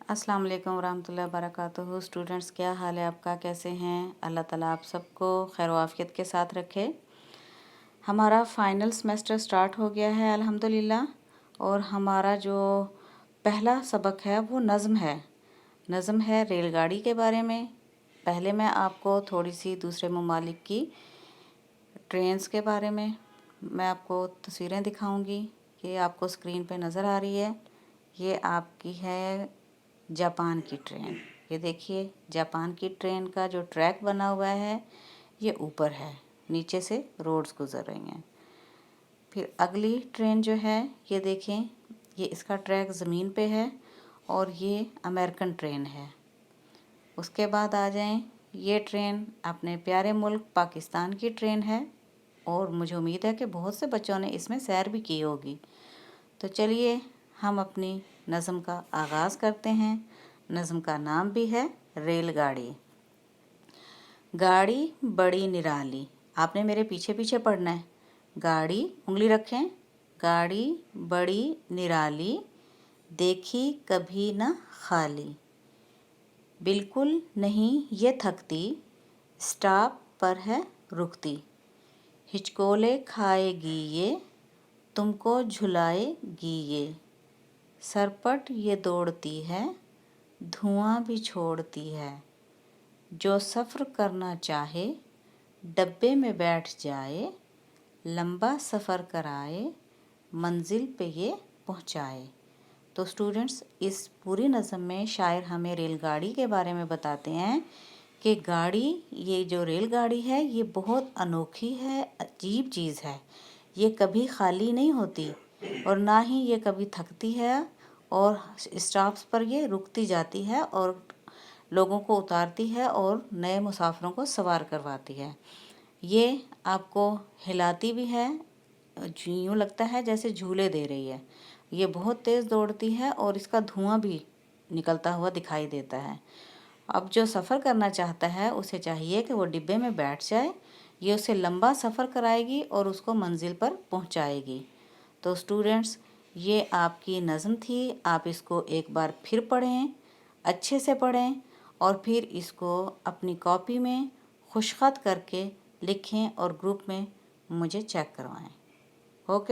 अस्सलाम वालेकुम वरहमतुल्लाहि वबरकातुहू। स्टूडेंट्स, क्या हाल है आपका, कैसे हैं? अल्लाह ताला आप सबको खैर आफियत के साथ रखे। हमारा फ़ाइनल सेमेस्टर स्टार्ट हो गया है अल्हम्दुलिल्लाह। और हमारा जो पहला सबक है वो नज़म है रेलगाड़ी के बारे में। पहले मैं आपको थोड़ी सी दूसरे ममालिक की ट्रेन्स के बारे में मैं आपको तस्वीरें दिखाऊंगी कि आपको स्क्रीन पे नज़र आ रही है। ये आपकी है जापान की ट्रेन। ये देखिए, जापान की ट्रेन का जो ट्रैक बना हुआ है ये ऊपर है, नीचे से रोड्स गुजर रही हैं। फिर अगली ट्रेन जो है ये देखें, ये इसका ट्रैक ज़मीन पे है और ये अमेरिकन ट्रेन है। उसके बाद आ जाएं, ये ट्रेन अपने प्यारे मुल्क पाकिस्तान की ट्रेन है और मुझे उम्मीद है कि बहुत से बच्चों ने इसमें सैर भी की होगी। तो चलिए हम अपनी नज़म का आगाज़ करते हैं। नज़म का नाम भी है रेलगाड़ी। गाड़ी बड़ी निराली, आपने मेरे पीछे पीछे पढ़ना है। गाड़ी, उंगली रखें। गाड़ी बड़ी निराली, देखी कभी न खाली, बिल्कुल नहीं ये थकती, स्टॉप पर है रुकती, हिचकोले खाएगी ये, तुमको झुलाएगी ये, सरपट ये दौड़ती है, धुआं भी छोड़ती है, जो सफ़र करना चाहे डब्बे में बैठ जाए, लंबा सफ़र कराए, मंजिल पे ये पहुंचाए। तो स्टूडेंट्स, इस पूरी नज़म में शायर हमें रेलगाड़ी के बारे में बताते हैं कि ये जो रेलगाड़ी है ये बहुत अनोखी है, अजीब चीज़ है। ये कभी खाली नहीं होती और ना ही ये कभी थकती है और स्टॉप्स पर ये रुकती जाती है और लोगों को उतारती है और नए मुसाफिरों को सवार करवाती है। ये आपको हिलाती भी है, यूँ लगता है जैसे झूले दे रही है। ये बहुत तेज़ दौड़ती है और इसका धुआं भी निकलता हुआ दिखाई देता है। अब जो सफ़र करना चाहता है उसे चाहिए कि वो डिब्बे में बैठ जाए। ये उसे लंबा सफ़र कराएगी और उसको मंजिल पर पहुंचाएगी। तो स्टूडेंट्स, ये आपकी नज़म थी। आप इसको एक बार फिर पढ़ें, अच्छे से पढ़ें और फिर इसको अपनी कॉपी में खुशखत करके लिखें और ग्रुप में मुझे चेक करवाएं। ओके।